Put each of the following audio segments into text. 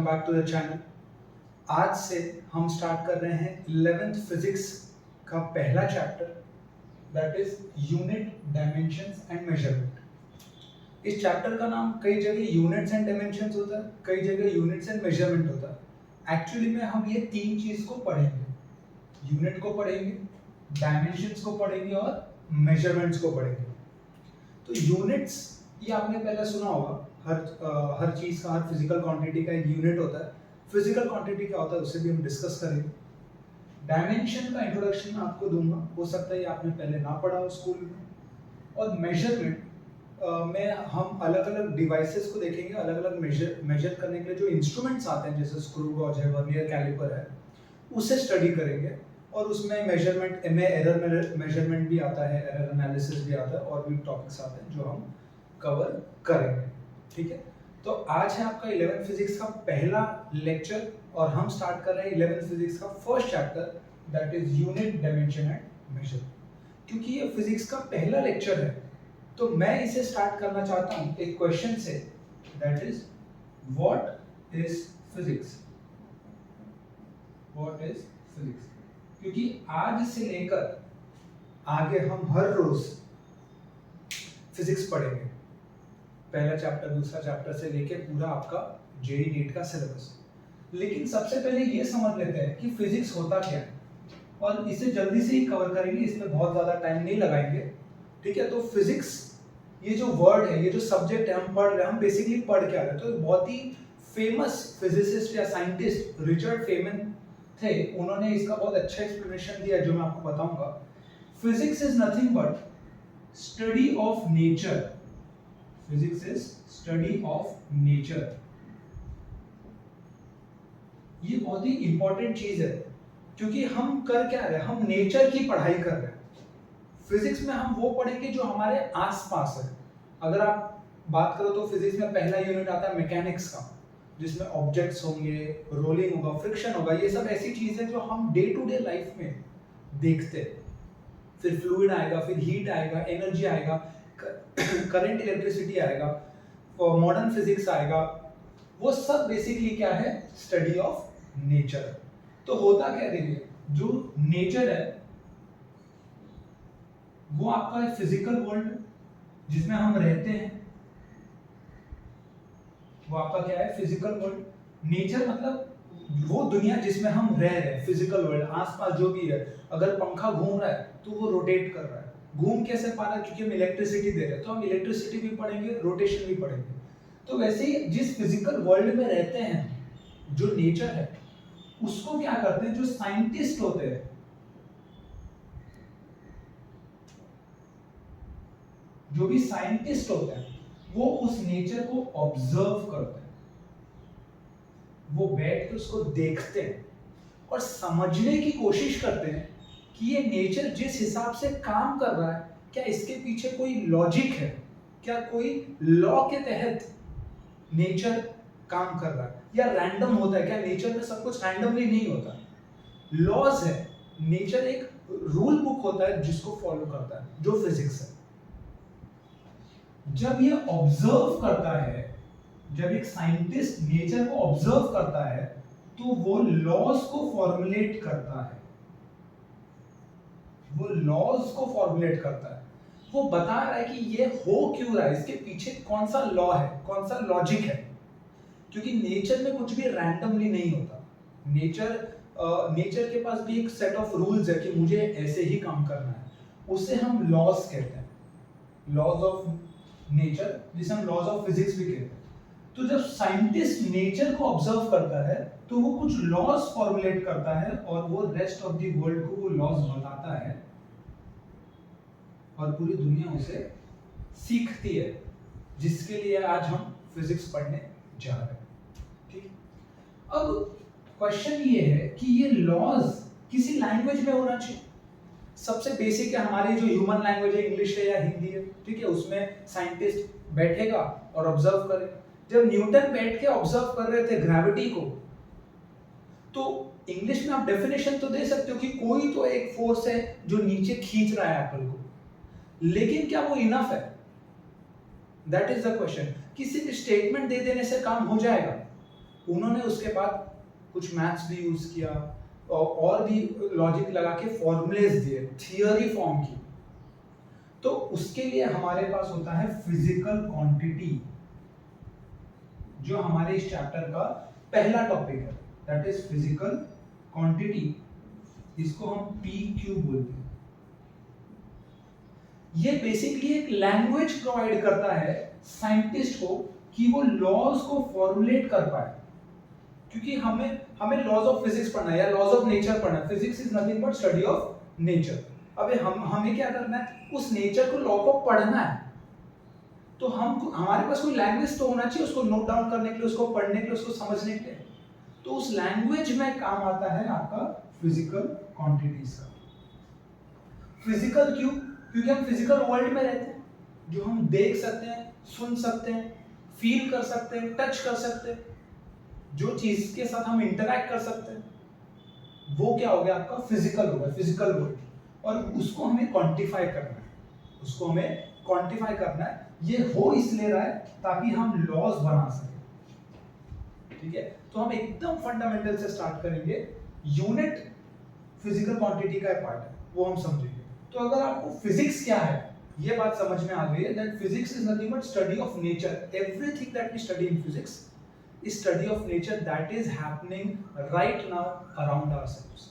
Welcome back to the channel. आज से हम स्टार्ट कर रहे हैं 11th फिजिक्स का पहला chapter, that is unit, dimensions and measurement. इस चैप्टर का नाम कई जगह यूनिट्स एंड डायमेंशंस होता है, कई जगह यूनिट्स एंड मेजरमेंट होता है। एक्चुअली में हम ये तीन चीज को पढ़ेंगे, यूनिट को पढ़ेंगे, डायमेंशंस को पढ़ेंगे और मेजरमेंट्स को पढ़ेंगे। तो यूनिट्स ये आपने पहले सुना होगा, हर चीज का, हर फिजिकल क्वांटिटी का एक यूनिट होता है। फिजिकल क्वांटिटी क्या होता है उसे भी हम डिस्कस करेंगे। डायमेंशन का इंट्रोडक्शन मैं आपको दूंगा, हो सकता है ये आपने पहले ना पढ़ा हो स्कूल में। और मेजरमेंट में हम अलग अलग डिवाइसेस को देखेंगे, अलग अलग मेजर करने के लिए जो इंस्ट्रूमेंट्स आते हैं, जैसे स्क्रू गॉज है, वर्नियर कैलिपर है, उसे स्टडी करेंगे। और उसमें मेजरमेंट में एरर मेजरमेंट भी आता है, एरर एनालिसिस भी आता है, और भी टॉपिक्स आते हैं जो हम कवर करेंगे। ठीक है, तो आज है आपका 11th फिजिक्स का पहला लेक्चर और हम स्टार्ट कर रहे हैं 11th फिजिक्स का first chapter, that is unit, dimension and measure. क्योंकि ये फिजिक्स का पहला लेक्चर है तो मैं इसे स्टार्ट करना चाहता हूं एक क्वेश्चन से, that is what is physics. What is physics, क्योंकि आज से लेकर आगे हम हर रोज फिजिक्स पढ़ेंगे। पहला चैप्टर, दूसरा चैप्टर से लेके पूरा आपका जेईई नीट का सिलेबस। लेकिन सबसे पहले ये समझ लेते हैं कि फिजिक्स होता क्या है, और इसे जल्दी से ही कवर करेंगे, इसमें बहुत ज्यादा टाइम नहीं लगाएंगे। ठीक है, तो फिजिक्स ये जो वर्ड है, ये जो सब्जेक्ट है हम पढ़ रहे हैं, हम बेसिकली पढ़ क्या रहे हैं। तो बहुत ही फेमस फिजिसिस्ट या साइंटिस्ट रिचर्ड फेमन थे, उन्होंने इसका बहुत अच्छा एक्सप्लेनेशन दिया जो मैं आपको बताऊंगा। Physics is nothing but study of nature. Physics is study of nature. ये बहुत ही इंपॉर्टेंट चीज है, क्योंकि हम कर क्या रहे हैं, हम नेचर की पढ़ाई कर रहे हैं। फिजिक्स में हम वो पढ़ेंगे जो हमारे आसपास है। अगर आप बात करो तो फिजिक्स में पहला यूनिट आता है मैकेनिक्स का, जिसमें ऑब्जेक्ट्स होंगे, रोलिंग होगा, फ्रिक्शन होगा, ये सब ऐसी चीज है जो हम डे टू डे लाइफ में देखते हैं। फिर फ्लूइड आएगा, फिर हीट आएगा, एनर्जी आएगा, करंट, इलेक्ट्रिसिटी आएगा, मॉडर्न फिजिक्स आएगा। वो सब बेसिकली क्या है, स्टडी ऑफ नेचर। तो होता क्या, देखिए, जो नेचर है वो आपका फिजिकल वर्ल्ड जिसमें हम रहते हैं, वो आपका क्या है, फिजिकल वर्ल्ड। नेचर मतलब वो दुनिया जिसमें हम रह रहे हैं, फिजिकल वर्ल्ड, आसपास जो भी है। अगर पंखा घूम रहा है तो वो रोटेट कर रहा है। घूम कैसे पा रहा है, क्योंकि हम इलेक्ट्रिसिटी दे रहे हैं, तो हम इलेक्ट्रिसिटी भी पढ़ेंगे, रोटेशन भी पढ़ेंगे। तो वैसे ही जिस फिजिकल वर्ल्ड में रहते हैं, जो नेचर है, उसको क्या करते हैं, जो साइंटिस्ट होते हैं, जो भी साइंटिस्ट होते हैं, वो उस नेचर को ऑब्जर्व करते हैं। वो बैठ के उसको देखते हैं और समझने की कोशिश करते हैं कि ये नेचर जिस हिसाब से काम कर रहा है, क्या इसके पीछे कोई लॉजिक है, क्या कोई लॉ के तहत नेचर काम कर रहा है, या रैंडम होता है। क्या नेचर में सब कुछ रैंडमली नहीं होता, लॉज है। नेचर एक रूल बुक होता है जिसको फॉलो करता है, जो फिजिक्स है। जब ये ऑब्जर्व करता है, जब एक साइंटिस्ट नेचर को ऑब्जर्व करता है, तो वो लॉज को फॉर्मुलेट करता है। वो लॉज को फॉर्मुलेट करता है, वो बता रहा है कि ये हो क्यों रहा है, इसके पीछे कौन सा लॉ है, कौन सा लॉजिक है। क्योंकि नेचर में कुछ भी रैंडमली नहीं होता। नेचर के पास भी एक सेट ऑफ रूल्स है कि मुझे ऐसे ही काम करना है, उसे हम लॉज कहते हैं, लॉज ऑफ नेचर, जिसे हम लॉज ऑफ फिजिक्स भी कहते हैं। तो जब साइंटिस्ट नेचर को ऑब्जर्व करता है तो वो कुछ लॉज फॉर्मुलेट करता है, और वो रेस्ट ऑफ द वर्ल्ड को वो लॉज बताता है, और पूरी दुनिया उसे सीखती है, जिसके लिए आज हम फिजिक्स पढ़ने जा रहे हैं। ठीक, अब क्वेश्चन ये है कि ये लॉज किसी लैंग्वेज में होना चाहिए। सबसे बेसिक है, हमारी जो ह्यूमन लैंग्वेज है, इंग्लिश है या हिंदी है, ठीक है, उसमें साइंटिस्ट बैठेगा और ऑब्जर्व करेगा। जब न्यूटन बैठ के ऑब्जर्व कर रहे थे ग्रेविटी को, तो इंग्लिश में आप डेफिनेशन तो दे सकते हो कि कोई तो एक फोर्स है जो नीचे खींच रहा है एप्पल को, लेकिन क्या वो इनफ है? That is the question. किसी स्टेटमेंट दे देने से काम हो जाएगा? उन्होंने उसके बाद कुछ मैथ्स भी यूज किया और भी लॉजिक लगा के फॉर्मूलेज दिए, थियरी फॉर्म की। तो उसके लिए हमारे पास होता है फिजिकल क्वांटिटी, जो हमारे इस चैप्टर का पहला टॉपिक है, दैट इज फिजिकल क्वांटिटी। इसको हम PQ बोलते हैं। ये बेसिकली एक लैंग्वेज प्रोवाइड करता है साइंटिस्ट को कि वो लॉज को फॉर्मुलेट कर पाए, क्योंकि हमें लॉज ऑफ फिजिक्स पढ़ना है या लॉज ऑफ नेचर पढ़ना है। Physics is nothing but study of nature. अबे हमें क्या करना है, उस नेचर को, लॉ को पढ़ना है। तो हमारे पास कोई लैंग्वेज तो होना चाहिए उसको नोट डाउन करने के लिए, उसको पढ़ने के लिए, उसको समझने के लिए। तो उस लैंग्वेज में काम आता है आपका फिजिकल क्वांटिटीज का। फिजिकल क्यों? क्योंकि हम फिजिकल वर्ल्ड में रहते हैं, जो हम देख सकते हैं, सुन सकते हैं, फील कर सकते हैं, टच कर सकते हैं, जो चीज के साथ हम इंटरैक्ट कर सकते हैं, वो क्या हो गया आपका फिजिकल हो गया, फिजिकल वर्ल्ड। और उसको हमें क्वांटिफाई करना है, उसको हमें क्वांटिफाई करना है। ये हो इसलिए रहा है ताकि हम लॉज बना सकें। ठीक है, तो हम एकदम फंडामेंटल से स्टार्ट करेंगे। यूनिट फिजिकल क्वांटिटी का पार्ट है, वो हम समझेंगे। तो अगर आपको फिजिक्स क्या है ये बात समझ में आ गई है, that physics is nothing but study of nature. Everything that we study in physics is study of nature that is happening right now around ourselves.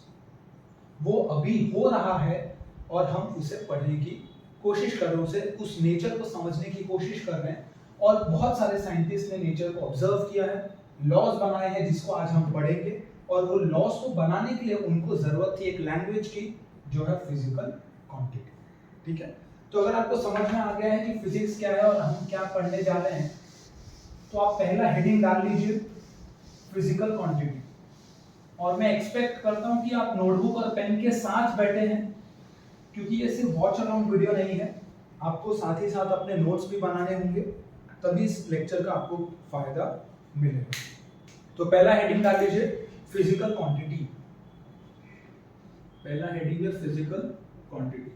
वो अभी हो रहा है और हम उसे पढ़ने की कोशिश कर रहे हैं, उसे, उस नेचर को समझने की कोशिश कर रहे हैं। और बहुत सारे साइंटिस्ट ने नेचर को ऑब्जर्व किया है, लॉज बनाए हैं जिसको आज हम पढ़ेंगे। और वो लॉज को बनाने के लिए उनको जरूरत थी एक लैंग्वेज की, जो है फिजिकल क्वांटिटी। ठीक है, तो अगर आपको समझ में आ गया है कि फिजिक्स क्या है और हम क्या पढ़ने जा रहे हैं, तो आप पहला हेडिंग डाल लीजिए फिजिकल क्वांटिटी। और मैं एक्सपेक्ट करता हूं कि आप नोटबुक और पेन के साथ बैठे हैं, क्योंकि ये सिर्फ वॉच अलाउंड वीडियो नहीं है, आपको साथ ही साथ अपने नोट्स भी बनाने होंगे, तभी इस लेक्चर का आपको फायदा मिलेगा। तो पहला हेडिंग डाल लीजिए फिजिकल क्वांटिटी। पहला हेडिंग है फिजिकल क्वांटिटी।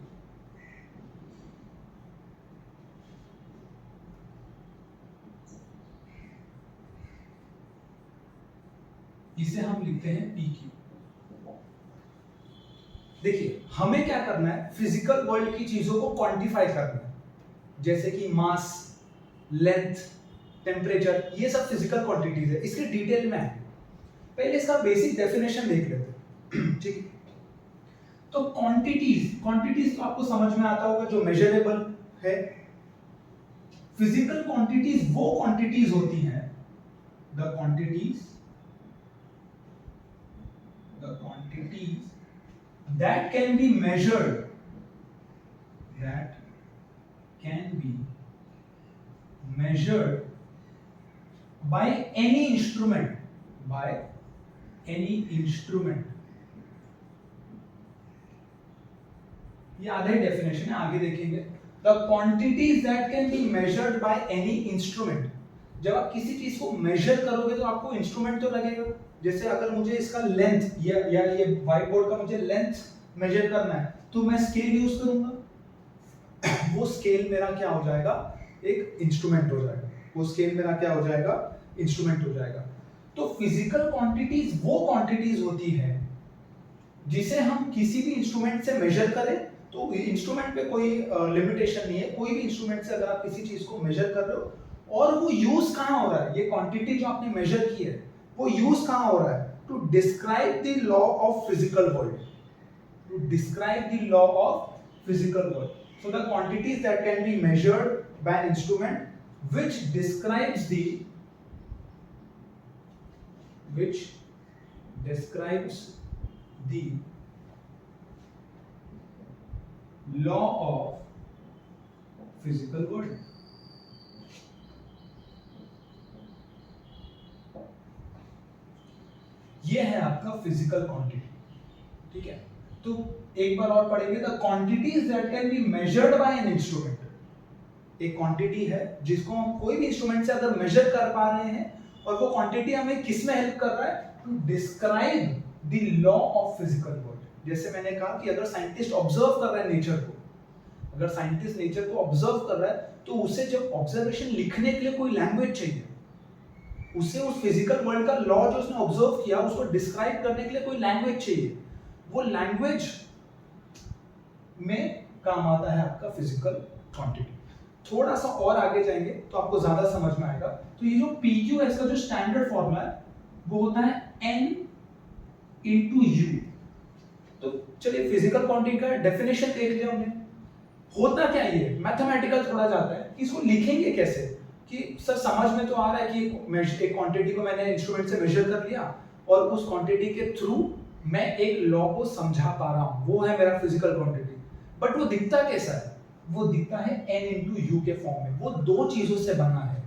इसे हम लिखते हैं PQ। देखिए हमें क्या करना है, फिजिकल वर्ल्ड की चीजों को क्वांटिफाई करना है, जैसे कि मास, लेंथ, टेम्परेचर, ये सब फिजिकल क्वांटिटीज है। इसके डिटेल में है, पहले इसका बेसिक डेफिनेशन देख लेते हैं। ठीक है, तो क्वांटिटीज तो आपको समझ में आता होगा, जो मेजरेबल है। फिजिकल क्वांटिटीज वो क्वांटिटीज होती हैं, the quantities that can be measured, by any instrument, ये आधा ही डेफिनेशन है, आगे देखेंगे। The quantities that can be measured by any instrument. जब आप किसी चीज को मेजर करोगे तो आपको इंस्ट्रूमेंट तो लगेगा। जैसे अगर मुझे इसका लेंथ या ये व्हाइट बोर्ड का मुझे लेंथ मेजर करना है, तो मैं स्केल यूज करूंगा। वो स्केल मेरा क्या हो जाएगा, एक इंस्ट्रूमेंट हो जाएगा। वो स्केल मेरा क्या हो जाएगा, इंस्ट्रूमेंट हो जाएगा। तो फिजिकल क्वांटिटीज वो क्वांटिटीज होती है जिसे हम किसी भी इंस्ट्रूमेंट से मेजर करें। तो इंस्ट्रूमेंट पे कोई लिमिटेशन नहीं है, कोई भी इंस्ट्रूमेंट से अगर आप किसी चीज को मेजर कर रहे हो और वो यूज कहां हो रहा है, ये क्वांटिटी जो आपने मेजर की है वो यूज कहां हो रहा है, to describe the law of physical world, to describe the law of physical world. So the quantities that can be measured by an instrument which describes the law of physical world। ये है आपका physical quantity. ठीक है, तो एक बार और पढ़ेंगे, the quantities that can be measured by an instrument. एक क्वांटिटी है जिसको हम कोई भी इंस्ट्रूमेंट से अगर मेजर कर पा रहे हैं, और वो क्वांटिटी हमें किस में हेल्प कर रहा है, to describe the law of physical world. जैसे मैंने कहा कि अगर साइंटिस्ट ऑब्जर्व कर रहा है नेचर को, अगर साइंटिस्ट नेचर को ऑब्जर्व कर रहा है, तो उसे जब ऑब्जर्वेशन लिखने के लिए कोई लैंग्वेज चाहिए, उसे उस फिजिकल वर्ल्ड का लॉ जो उसने ऑब्जर्व किया उसको डिस्क्राइब करने के लिए कोई लैंग्वेज चाहिए, वो लैंग्वेज में काम आता है आपका फिजिकल क्वांटिटी। थोड़ा सा और आगे जाएंगे तो आपको ज्यादा समझ में आएगा। तो ये जो PQ है इसका जो स्टैंडर्ड फॉर्मूला है वो होता है N into U। तो चलिए फिजिकल क्वांटिटी का डेफिनेशन देख लिया हमने। होता क्या ये मैथमेटिकल थोड़ा जाता है, इसको लिखेंगे कैसे कि सर समझ में तो आ रहा है कि एक क्वांटिटी को मैंने इंस्ट्रूमेंट से मेजर कर लिया और उस क्वांटिटी के थ्रू मैं एक लॉ को समझा पा रहा हूं, वो है मेरा फिजिकल क्वांटिटी। बट वो दिखता कैसा है? वो दिखता है N into U के फॉर्म में। वो दो चीजों से बना है।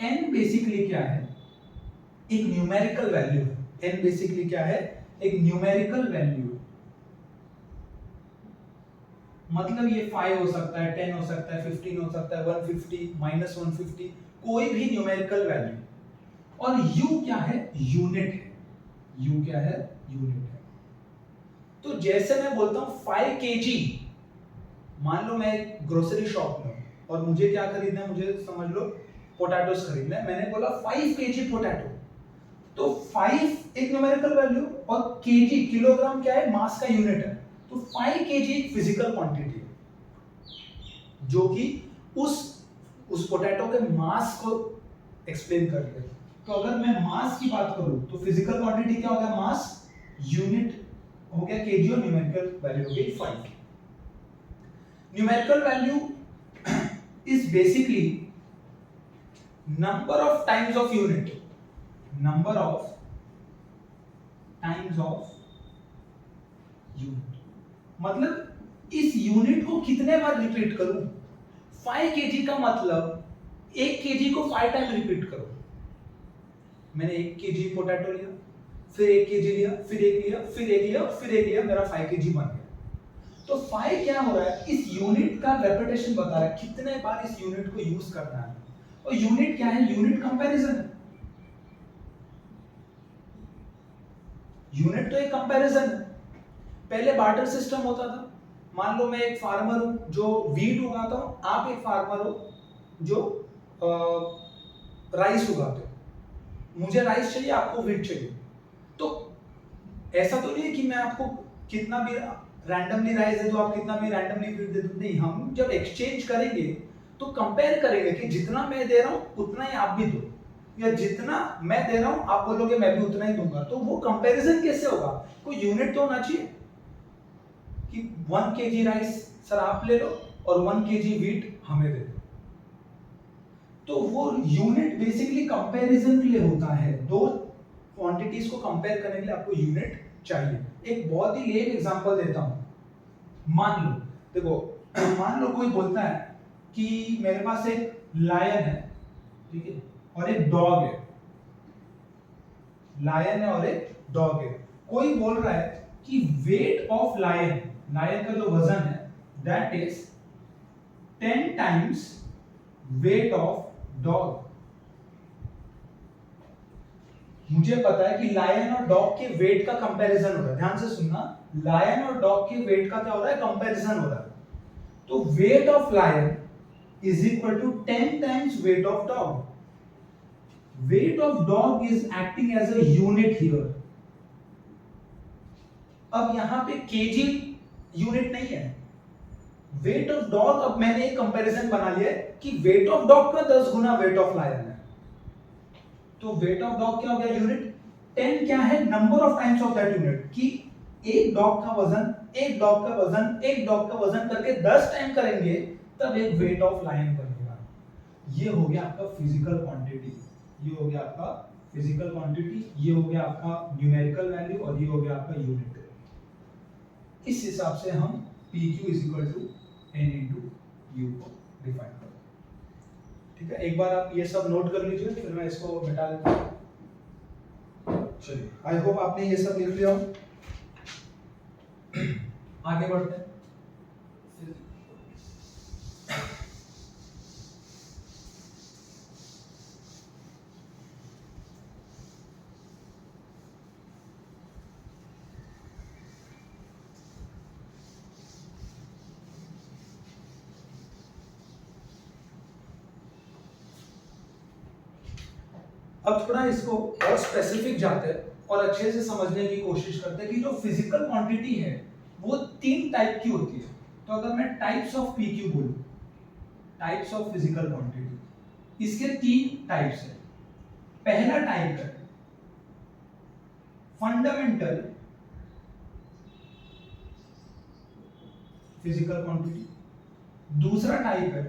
N बेसिकली क्या है? एक न्यूमेरिकल वैल्यू है। N बेसिकली क्या है? एक न्यूमेरिकल वैल्यू। मतलब ये 5 हो सकता है, 10 हो सकता है, 15 हो सकता है, 150 -150, कोई भी न्यूमेरिकल वैल्यू। और U क्या है? यूनिट है। U क्या है? यूनिट है। तो जैसे मैं बोलता हूं 5 kg, मान लो मैं एक ग्रोसरी शॉप में हूं और मुझे क्या खरीदना है, मुझे समझ लो पोटैटोस खरीदना है। मैंने बोला 5 kg पोटैटो। तो 5 एक न्यूमेरिकल वैल्यू और kg किलोग्राम क्या है? मास का यूनिट है। तो 5 kg एक फिजिकल क्वांटिटी है जो कि उस पोटैटो के मास को एक्सप्लेन कर रही है। तो अगर मैं मास की बात करूं तो फिजिकल क्वांटिटी क्या हो गया? मास, यूनिट हो गया kg और न्यूमेरिकल वैल्यू हो गई 5। Numerical value is basically number of times of unit, number of times of unit, मतलब इस यूनिट को कितने बार रिपीट करूं। 5 kg का मतलब 1 kg को 5 टाइम रिपीट करो। मैंने 1 kg पोटैटो लिया, फिर 1 kg लिया, फिर 1 लिया, फिर 1 लिया, फिर 1 लिया, मेरा 5 kg बन गया। तो 5 क्या हो रहा है? इस यूनिट का रेपिटेशन बता रहा है कितने बार इस यूनिट को यूज करना है। और यूनिट क्या है? यूनिट कंपैरिजन है। यूनिट तो एक कंपैरिजन है। पहले बार्टर सिस्टम होता था। मान लो मैं एक फार्मर हूं जो वीट उगाता हूं, आप एक फार्मर हो जो राइस उगाते हो। मुझे राइस चाहिए, आपको वीट चाहिए। तो ऐसा तो नहीं है कि मैं आपको कितना भी रैंडमली राइस दे दूं, आप कितना भी रैंडमली वीट दे दूं। नहीं, हम जब एक्सचेंज करेंगे तो कंपेयर करेंगे कि जितना मैं दे रहा हूं उतना ही आप भी दो, या जितना मैं दे रहा हूं आप बोलोगे मैं भी उतना ही दूंगा। तो वो कंपैरिजन कैसे होगा? कोई यूनिट तो होना चाहिए कि 1 kg राइस सर आप ले लो और 1 kg वीट हमें दे दो। तो वो यूनिट बेसिकली कंपैरिजन के लिए होता है। दो क्वांटिटीज को कंपेयर करने के लिए आपको यूनिट चाहिए। एक बहुत ही लेम एग्जांपल देता हूं। मान लो, देखो मान लो कोई बोलता है कि मेरे पास एक लायन है, ठीक है, और एक डॉग है। लायन है और एक डॉग है। कोई बोल रहा है कि वेट ऑफ लायन, लायन का जो वजन है that is 10 times weight of dog. मुझे पता है कि लायन और डॉग के वेट का कंपैरिजन हो रहा है। ध्यान से सुनना, लायन और डॉग के वेट का क्या हो रहा है? कंपैरिजन हो रहा है। तो weight of lion is equal to 10 times weight of dog. Weight of dog is acting as a unit here. अब यहां पे केजी यूनिट नहीं है। वेट ऑफ डॉग, अब मैंने एक कंपैरिजन बना लिया है कि वेट ऑफ डॉग का 10 गुना वेट ऑफ लायन है। तो वेट ऑफ डॉग क्या हो गया? यूनिट। 10 क्या है? Number of times of that unit, कि एक डॉग का वजन, एक डॉग का वजन, एक डॉग का वजन करके 10 टाइम करेंगे तब एक वेट ऑफ लायन बनेगा। ये हो गया आपका फिजिकल क्वांटिटी, ये हो गया आपका फिजिकल क्वांटिटी, ये हो गया आपका न्यूमेरिकल वैल्यू, और ये हो गया आपका यूनिट। इस हिसाब से हम PQ is equal to N into U को डिफाइन करते हैं। ठीक है, एक बार आप ये सब नोट कर लीजिए, फिर मैं इसको मिटा देता हूं। चलिए, आई होप आपने ये सब लिख लिया हो। आगे बढ़ते हैं। अब थोड़ा इसको और स्पेसिफिक जाते हैं और अच्छे से समझने की कोशिश करते हैं कि जो फिजिकल क्वांटिटी है वो 3 टाइप की होती है। तो अगर मैं टाइप्स ऑफ पीक्यू बोलूं, टाइप्स ऑफ फिजिकल क्वांटिटी, इसके 3 टाइप्स है। पहला टाइप है फंडामेंटल फिजिकल क्वांटिटी, दूसरा टाइप है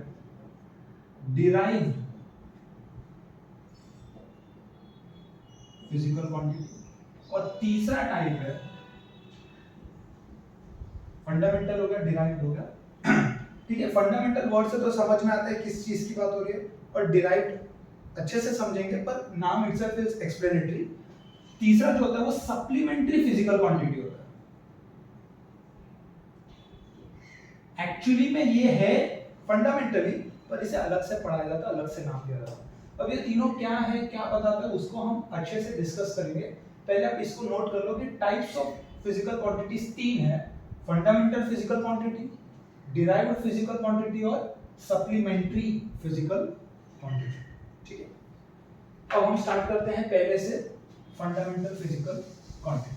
डिराइव्ड फिजिकल क्वांटिटी और तीसरा टाइप है फंडामेंटल हो गया, डिराइव्ड हो गया। ठीक है, फंडामेंटल वर्ड से तो समझ में आता है किस चीज की बात हो रही है, और डिराइव्ड अच्छे से समझेंगे पर नाम इटसेल्फ इज एक्सप्लेनेटरी। तीसरा जो होता है वो सप्लीमेंट्री फिजिकल क्वांटिटी होता है। एक्चुअली में ये है फंडामेंटली, पर इसे अलग से पढ़ाया जाता है, अलग से नाम दिया जाता है। अब ये तीनों क्या है, क्या बताता है, उसको हम अच्छे से डिस्कस करेंगे। पहले आप इसको नोट कर लो कि टाइप्स ऑफ फिजिकल क्वांटिटीज 3 है, fundamental physical quantity, derived physical quantity और सप्लीमेंट्री फिजिकल क्वांटिटी। ठीक है, अब हम स्टार्ट करते हैं पहले से, फंडामेंटल फिजिकल क्वांटिटी।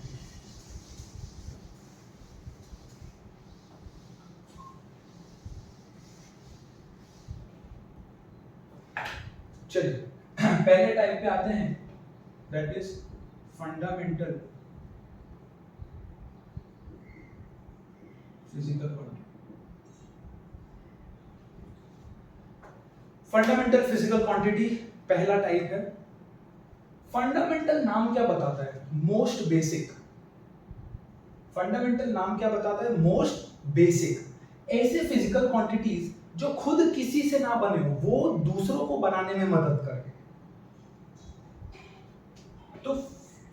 चलिए पहले टाइप पे आते हैं, that is fundamental physical quantity. Fundamental physical quantity पहला टाइप है। फंडामेंटल नाम क्या बताता है? Most basic. फंडामेंटल नाम क्या बताता है? Most basic. ऐसे फिजिकल क्वांटिटीज जो खुद किसी से ना बने हो, वो दूसरों को बनाने में मदद करे। तो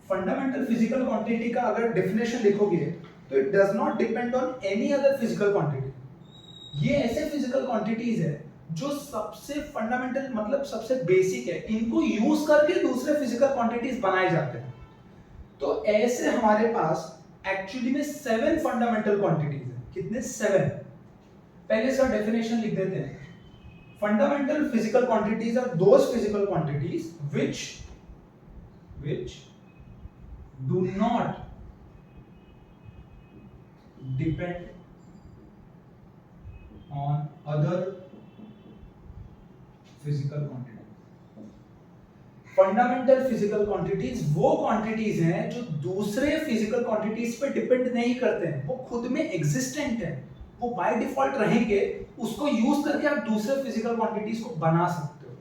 फंडामेंटल फिजिकल क्वांटिटी का अगर डेफिनेशन लिखोगे तो it does not depend on any other physical quantity. ये ऐसे फिजिकल क्वांटिटीज है जो सबसे फंडामेंटल मतलब सबसे बेसिक है, इनको यूज करके दूसरे फिजिकल क्वांटिटीज बनाए जाते हैं। तो ऐसे हमारे पास एक्चुअली में 7 फंडामेंटल क्वांटिटीज है। कितने? 7। पहले इसका डेफिनेशन लिख देते हैं। Fundamental physical quantities are those physical quantities which do not depend on other physical quantity। Fundamental physical quantities वो क्वांटिटीज हैं जो दूसरे फिजिकल क्वांटिटीज पे डिपेंड नहीं करते हैं, वो खुद में एग्जिस्टेंट है, वो बाय डिफॉल्ट रहेंगे, उसको यूज करके आप दूसरे फिजिकल क्वांटिटीज को बना सकते हो।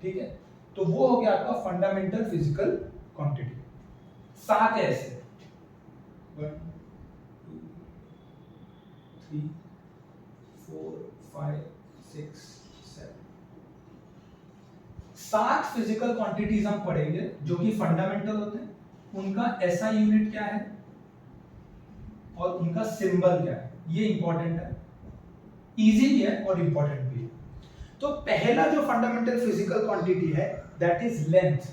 ठीक है, तो वो हो गया आपका फंडामेंटल फिजिकल क्वांटिटी। 7 ऐसे 1 2 3 4 5 6 7 7 फिजिकल क्वांटिटीज हम पढ़ेंगे जो कि फंडामेंटल होते हैं। उनका एसआई यूनिट क्या है और उनका सिंबल क्या है, ये इंपॉर्टेंट है, इजी भी है और इंपॉर्टेंट भी है। तो पहला जो फंडामेंटल फिजिकल क्वांटिटी है दैट इज लेंथ।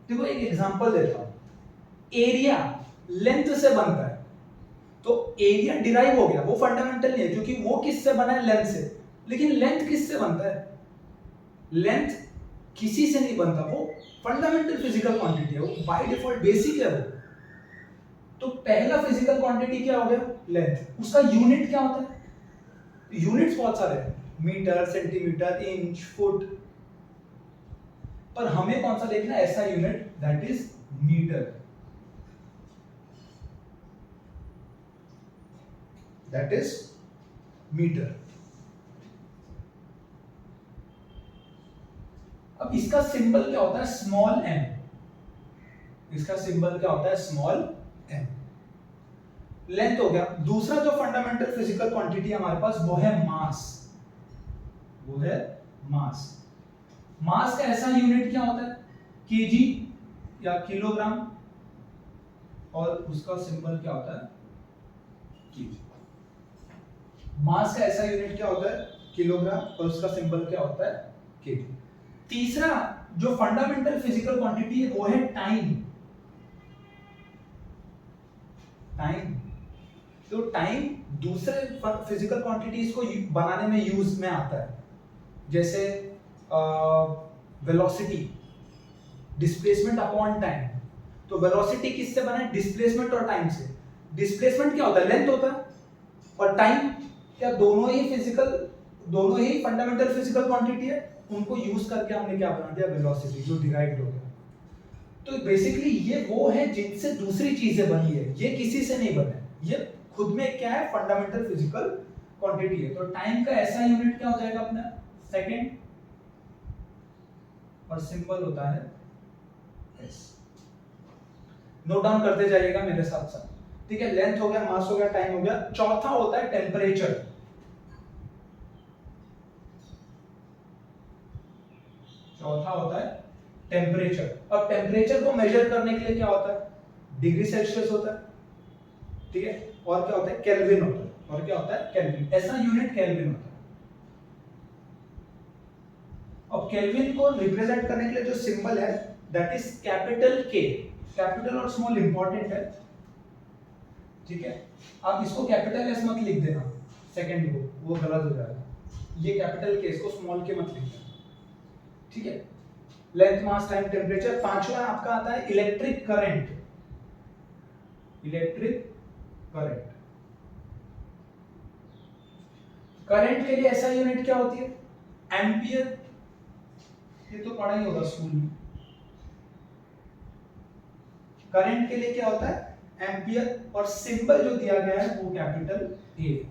देखो एक एग्जांपल देता हूं। एरिया लेंथ से बनता है, तो एरिया डिराइव हो गया, वो फंडामेंटल नहीं है क्योंकि वो किससे बना है? लेंथ से। लेकिन लेंथ किससे बनता है? लेंथ किसी से नहीं बनता, वो फंडामेंटल फिजिकल क्वांटिटी है, वो बाय डिफॉल्ट बेसिक है वो। तो पहला फिजिकल क्वांटिटी क्या हो गया? लेंथ। उसका यूनिट क्या होता है? यूनिट्स बहुत सारे हैं, मीटर, सेंटीमीटर, इंच, फुट, पर हमें कौन सा देखना है? ऐसा unit, that is metre. That is metre. अब इसका सिंबल क्या होता है? Small m। इसका सिंबल क्या होता है? Small m। लेंथ हो गया। दूसरा जो फंडामेंटल फिजिकल क्वांटिटी हमारे पास वो है मास। वो है मास। मास का ऐसा यूनिट क्या होता है? केजी या किलोग्राम, और उसका सिंबल क्या होता है? केजी। मास का ऐसा यूनिट क्या होता है? किलोग्राम, और उसका सिंबल क्या होता है? केजी। तीसरा जो फंडामेंटल फिजिकल क्वांटिटी है वो है टाइम। टाइम। तो टाइम दूसरे फिजिकल क्वांटिटीज को बनाने में यूज में आता है। जैसे वेलोसिटी, डिस्प्लेसमेंट अपॉन टाइम। तो वेलोसिटी किससे बना है? डिस्प्लेसमेंट और टाइम से। डिस्प्लेसमेंट क्या होता है? लेंथ होता है। और टाइम क्या? दोनों ही फंडामेंटल फिजिकल क्वांटिटी है। उनको यूज करके हमने क्या बना दिया? वेलोसिटी, जो डिराइव्ड हो गया। तो बेसिकली ये वो है जिनसे दूसरी चीजें बनी है, ये किसी से नहीं बने। ये खुद में क्या है? फंडामेंटल फिजिकल क्वांटिटी है। तो टाइम का ऐसा यूनिट क्या हो जाएगा अपना? सेकंड, और सिंबल होता है एस। नोट डाउन करते जाइएगा मेरे साथ साथ, ठीक है? लेंथ हो गया, मास हो गया, टाइम हो गया। चौथा होता है टेम्परेचर। चौथा होता है टेम्परेचर। अब टेम्परेचर को मेजर करने के लिए क्या होता है? डिग्री सेल्सियस होता है, ठीक है? और क्या होता है? केल्विन होता है। और क्या होता है? केल्विन। ऐसा यूनिट केल्विन होता है। अब केल्विन को रिप्रेजेंट करने के लिए जो सिंबल है दैट इज कैपिटल के। कैपिटल और स्मॉल इंपॉर्टेंट है, ठीक है? आप इसको कैपिटल एस मत लिख देना सेकंड को, वो गलत हो जाएगा। ये कैपिटल के, इसको स्मॉल के मत लिख देना, ठीक है? लेंथ, मास, टाइम, टेम्परेचर। पांचवा आपका आता है electric current. Electric current. Current के लिए ऐसा यूनिट क्या होती है? एम्पियर। ये तो पढ़ा ही होगा स्कूल में। करंट के लिए क्या होता है? एम्पियर। और सिंबल जो दिया गया है वो कैपिटल ए।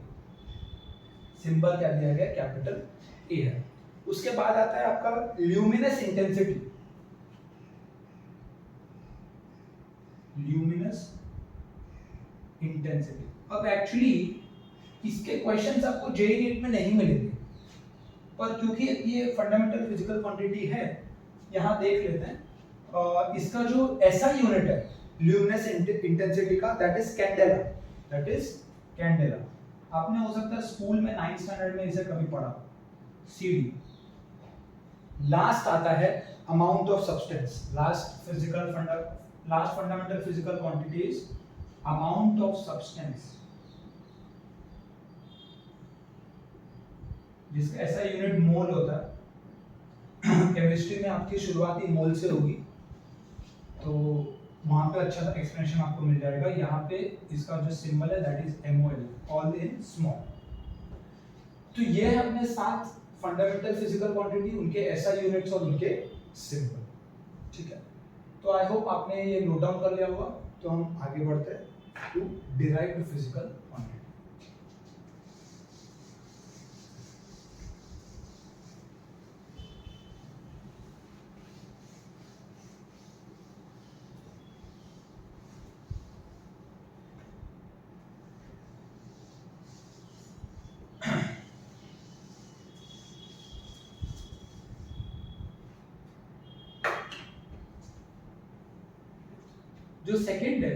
सिंबल क्या दिया गया? कैपिटल ए है। उसके बाद आता है आपका ल्यूमिनस इंटेंसिटी। Luminous intensity. अब एक्चुअली इसके क्वेश्चंस आपको जेईई नीट में नहीं मिलेंगे, पर क्योंकि ये फंडामेंटल फिजिकल क्वांटिटी है, यहां देख लेते हैं। इसका जो ऐसा यूनिट है ल्यूमिनस इंटेंसिटी का, that is candela. That is candela. आपने हो सकता है स्कूल में 9th स्टैंडर्ड में इसे कभी पढ़ा, सीडी। लास्ट आता है amount of substance. Last fundamental physical quantity is amount of substance, जिसका ऐसा यूनिट मोल होता है। केमिस्ट्री में आपकी शुरुआती मोल से होगी, तो वहां पे अच्छा सा एक्सप्लेनेशन आपको मिल जाएगा। यहाँ पे इसका जो सिंबल है that is MOL, all in small. तो ये है अपने 7 फंडामेंटल फिजिकल क्वांटिटी, उनके SI यूनिट्स और उनके सिंबल, ठीक है? तो आई होप आपने ये नोट डाउन कर लिया होगा। तो हम आगे बढ़ते हैं टू डिराइव्ड फिजिकल क्वांटिटी। जो सेकंड है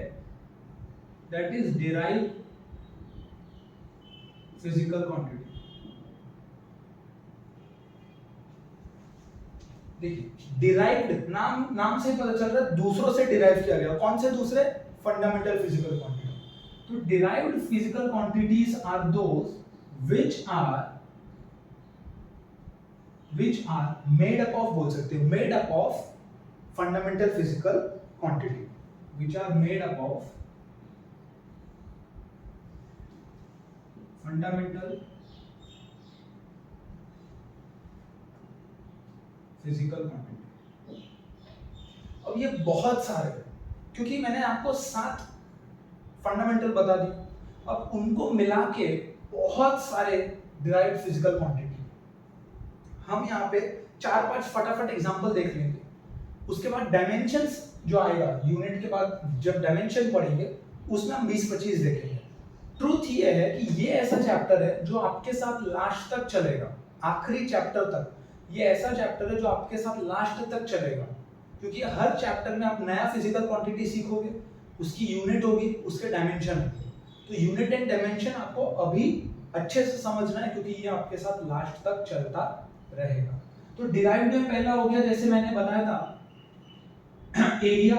that is derived physical quantity. देखिए डिराइव्ड, नाम से पता चल रहा है दूसरों से डिराइव किया गया। कौन से दूसरे? Fundamental physical quantity. तो derived physical quantities are those which are made up of, बोल सकते हो, made up of fundamental physical quantity, which are made up of fundamental physical quantity। अब ये बहुत सारे हैं, क्योंकि मैंने आपको 7 फंडामेंटल बता दी। अब उनको मिला के बहुत सारे डिराइव्ड फिजिकल क्वांटिटी। हम यहाँ पे 4-5 फटाफट एग्जांपल देख लेंगे। उसके बाद डायमेंशंस जो आएगा यूनिट के बाद, जब डायमेंशन पढ़ेंगे उसमें हम 20-25 देखेंगे। ट्रूथ ये है कि ये ऐसा चैप्टर है जो आपके साथ लास्ट तक चलेगा, आखिरी चैप्टर तक। ये ऐसा चैप्टर है जो आपके साथ लास्ट तक चलेगा, क्योंकि हर चैप्टर में आप नया फिजिकल क्वांटिटी सीखोगे, उसकी यूनिट होगी, उसके डायमेंशन होंगे। तो यूनिट एंड डायमेंशन आपको अभी अच्छे से समझना है, क्योंकि ये आपके साथ लास्ट तक चलता रहेगा। तो डिराइव्ड में पहला हो गया, जैसे मैंने बताया था, एरिया।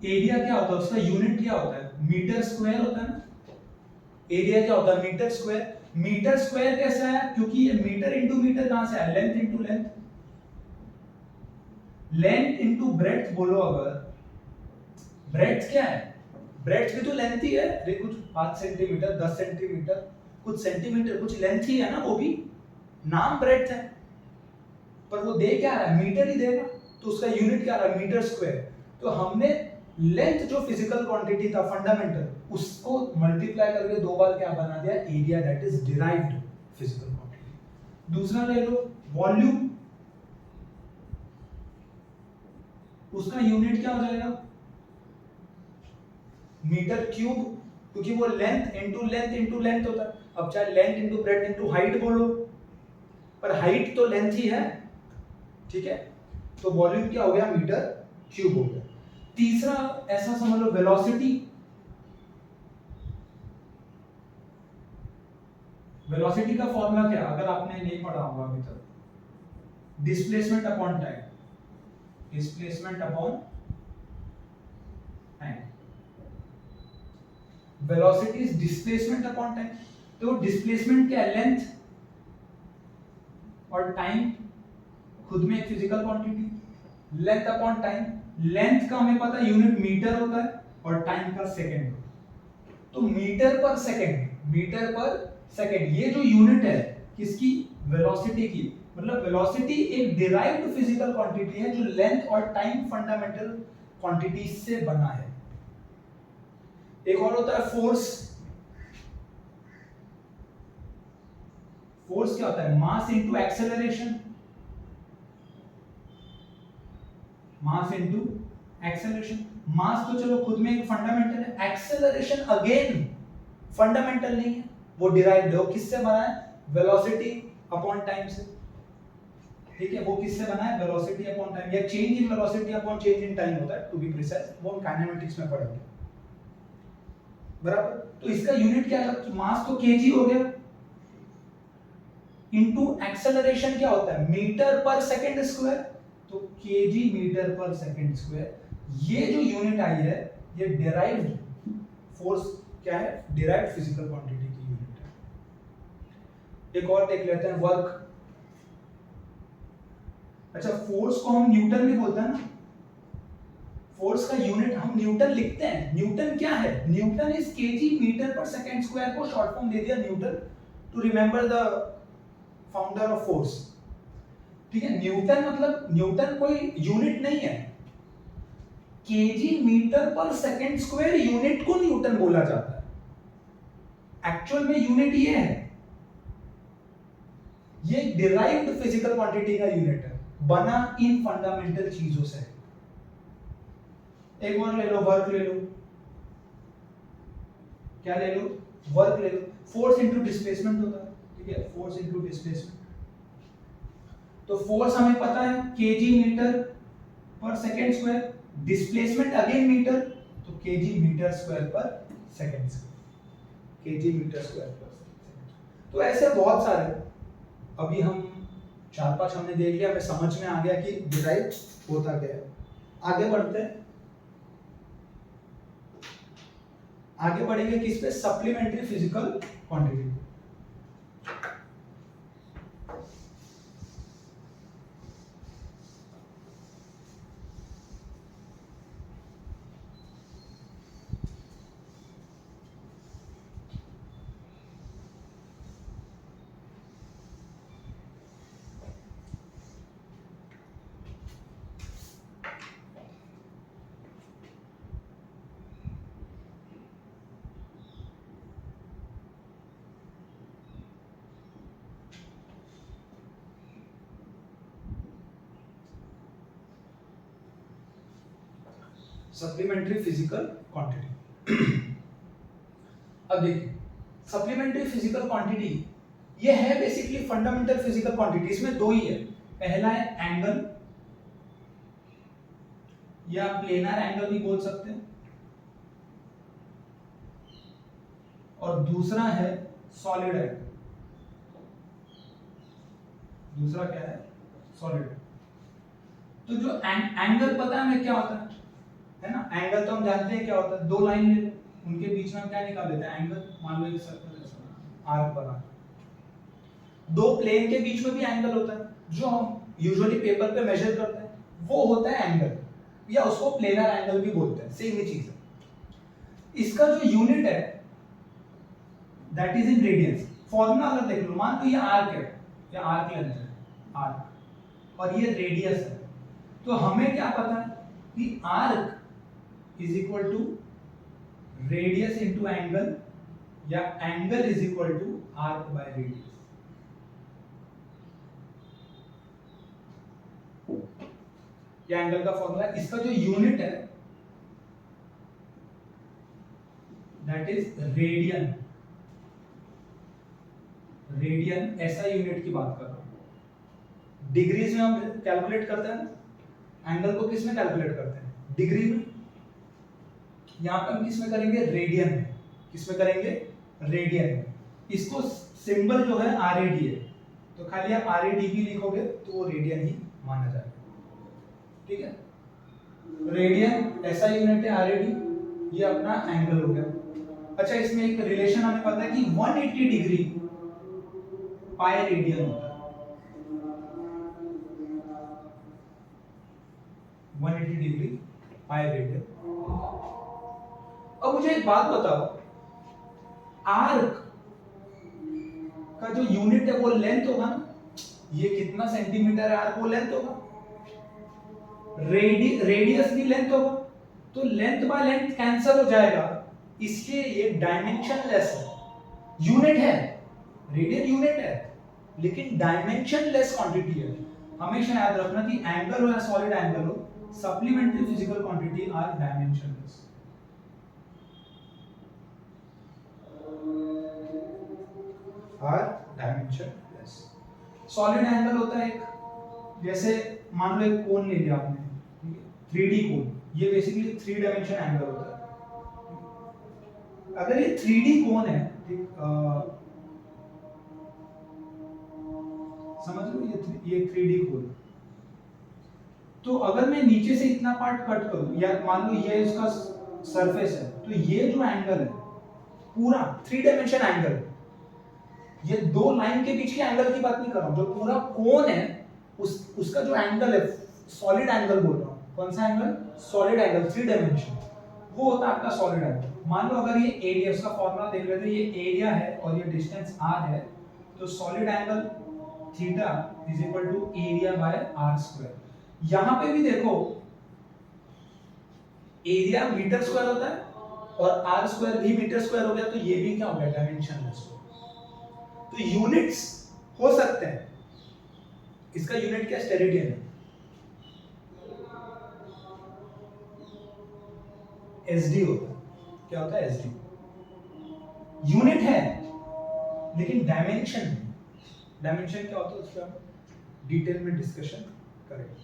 एरिया क्या होता है? उसका यूनिट क्या होता है? मीटर स्क्वायर होता है ना। एरिया क्या होता है? Metre square. मीटर स्क्वायर कैसे आया, क्योंकि ये मीटर इंटू मीटर कहां से आया, length into length, length into breadth बोलो अगर, ब्रेड्थ क्या है, ब्रेड्थ भी तो लेंथ ही है, देख कुछ 5 सेंटीमीटर 10 सेंटीमीटर कुछ सेंटीमीटर कुछ लेंथ ही है ना, वो भी नाम ब्रेड्थ है, पर वो दे क्या रहा है, मीटर ही देगा, तो उसका यूनिट क्या रहा है, मीटर स्क्वायर। तो हमने लेंथ जो फिजिकल क्वांटिटी था फंडामेंटल, उसको मल्टीप्लाई करके दो बार क्या बना दिया, area, that is derived physical quantity. दूसरा ले लो वॉल्यूम, उसका यूनिट क्या हो जाएगा, मीटर क्यूब, क्योंकि वो लेंथ इंटू लेंथ होता है। अब चाहे length into breadth into height बोलो, पर हाइट तो लेंथ ही है, ठीक है, तो वॉल्यूम क्या हो गया, मीटर क्यूब हो गया। तीसरा ऐसा समझ लो वेलोसिटी, वेलोसिटी का फॉर्मूला क्या, अगर आपने नहीं पढ़ा होगा अभी तक, displacement upon time, displacement upon time, velocity is displacement upon time. तो डिस्प्लेसमेंट क्या है, लेंथ, और टाइम खुद में एक physical quantity, length upon time, length का हमें पता है यूनिट मीटर होता है और टाइम का सेकंड, तो metre per second, metre per second, ये जो यूनिट है किसकी, वेलोसिटी की, मतलब वेलोसिटी एक डिराइव्ड फिजिकल क्वांटिटी है जो लेंथ और टाइम फंडामेंटल क्वांटिटीज से बना है। एक और होता है फोर्स, फोर्स क्या होता है, mass into acceleration, mass into acceleration, mass तो चलो खुद में एक फंडामेंटल है, एक्सेलरेशन अगेन फंडामेंटल नहीं है, वो डिराइव्ड है, वो किससे बना है, वेलोसिटी अपॉन टाइम से, ठीक है, वो किससे बना है, वेलोसिटी अपॉन टाइम, या change in velocity upon change in time होता है टू बी प्रिसाइज, वो हम काइनेमेटिक्स में पढ़ेंगे, बराबर। तो इसका यूनिट क्या है, मास तो केजी हो गया, इनटू एक्सेलरेशन क्या होता है, मीटर पर सेकंड स्क्वायर, तो KG metre per second square, ये जो यूनिट आई है ये डिराइव्ड फोर्स क्या है, डिराइव्ड फिजिकल क्वांटिटी की यूनिट है। एक और देख लेते हैं वर्क, अच्छा फोर्स को हम न्यूटन भी बोलते हैं ना, फोर्स का यूनिट हम न्यूटन लिखते हैं, न्यूटन क्या है, Newton is KG metre per second square को शॉर्ट फॉर्म दे दिया Newton, to remember the founder of force, ठीक है। न्यूटन मतलब न्यूटन कोई यूनिट नहीं है, KG metre per second square unit को न्यूटन बोला जाता है, एक्चुअल में यूनिट ये है, ये डिराइव्ड फिजिकल क्वांटिटी का यूनिट है, बना इन फंडामेंटल चीजों से। एक और ले लो, वर्क ले लो, क्या ले लो, वर्क ले लो, फोर्स इनटू डिस्प्लेसमेंट होता है, ठीक है, फोर्स इनटू डिस्प्लेसमेंट, तो फोर्स हमें पता है KG metre per second square, displacement again metre, तो KG metre square per second square, KG metre square per second. तो ऐसे बहुत सारे, अभी हम 4-5 हमने देख लिया, हमें समझ में आ गया कि डिराइव होता क्या है। आगे बढ़ते हैं, आगे बढ़ेंगे किस पे, supplementary physical quantity. Supplementary physical quantity. अब देखिए सप्लीमेंट्री फिजिकल क्वांटिटी ये है बेसिकली फंडामेंटल फिजिकल क्वांटिटी, इसमें दो ही है, पहला है एंगल, या प्लेनर एंगल भी बोल सकते हैं, और दूसरा है सॉलिड एंगल, दूसरा क्या है, सॉलिड। तो जो एंगल पता है हमें क्या होता है ना, एंगल तो हम जानते हैं क्या होता है, दो लाइन ले लो, उनके बीच में हम क्या निकाल लेते हैं, एंगल, मान लो एक सर्कल आर्क बना, दो प्लेन के बीच में भी एंगल होता है, जो हम यूजुअली पेपर पे मेजर करते हैं, वो होता है एंगल, या उसको प्लेनर एंगल भी बोलते हैं, सेम ही चीज है। इसका जो यूनिट है that is in radiance. Formula अगर देख लो, मान लो ये आर्क है, या आर्क लेंथ है आर्क, और ये रेडियस है, तो हमें क्या पता है कि arc is equal to radius into angle, या angle is equal to arc by radius. ये एंगल का फॉर्मूला, इसका जो यूनिट है दैट इज रेडियन। रेडियन ऐसा यूनिट की बात कर रहा हूं। डिग्रीज में हम कैलकुलेट करते हैं, एंगल को किस में कैलकुलेट करते हैं, डिग्री में। यहां पे हम किस में करेंगे, रेडियन में। किस में करेंगे, रेडियन में। इसको सिंबल जो है RAD है, तो खाली आप RADB लिखोगे तो वो रेडियन ही माना जाएगा, ठीक है। रेडियन ऐसा यूनिट है RAD, ये अपना एंगल हो गया। अच्छा, इसमें एक रिलेशन हमें पता है कि 180 डिग्री पाई रेडियन होता है। 180 डिग्री पाई रेडियन। अब मुझे एक बात बताओ, आर्क का जो यूनिट है वो लेंथ होगा ना, ये कितना सेंटीमीटर है आर्क, वो लेंथ होगा। रेडियस भी लेंथ होगा, तो लेंथ बाय लेंथ कैंसिल हो जाएगा, इसलिए ये डायमेंशन लेस है। यूनिट है, रेडियन यूनिट है, लेकिन डायमेंशन लेस क्वांटिटी है। हमेशा याद रखना कि एंगल हो या सॉलिड एंगल हो, supplementary physical quantity are dimensionless. Are dimensionless. Solid angle होता है एक, जैसे मान लो एक कोन ले लिया आपने, ठीक है, 3D कोन, ये बेसिकली 3 डायमेंशन एंगल होता है। अगर ये 3D कोन है, ठीक, समझ लो ये 3D कोन, तो अगर मैं नीचे से इतना पार्ट कट करूं, या मान लो ये इसका सरफेस है, तो ये जो एंगल है पूरा 3 डायमेंशन एंगल, ये दो लाइन के बीच के एंगल की बात नहीं कर रहा हूं, जो पूरा कोन है उसका जो एंगल है, सॉलिड एंगल बोल रहा हूं। कौन सा एंगल, सॉलिड एंगल, 3 डायमेंशन, वो होता है आपका सॉलिड एंगल। मान लो अगर ये एरिया, उसका फॉर्मूला देख लेते हैं, ये एरिया है और ये डिस्टेंस r है, तो solid angle theta is equal to area by r square. यहां पे भी देखो, एरिया मीटर स्क्वायर होता है और r स्क्वायर भी मीटर स्क्वायर हो गया, तो ये भी क्या हो गया, डायमेंशनलेस। तो यूनिट्स हो सकते हैं, इसका यूनिट क्या, स्टेरेडियन है, SD होता है। क्या होता है, SD। यूनिट है लेकिन डायमेंशन नहीं। डायमेंशन क्या होता है उसका डिटेल में डिस्कशन करेंगे।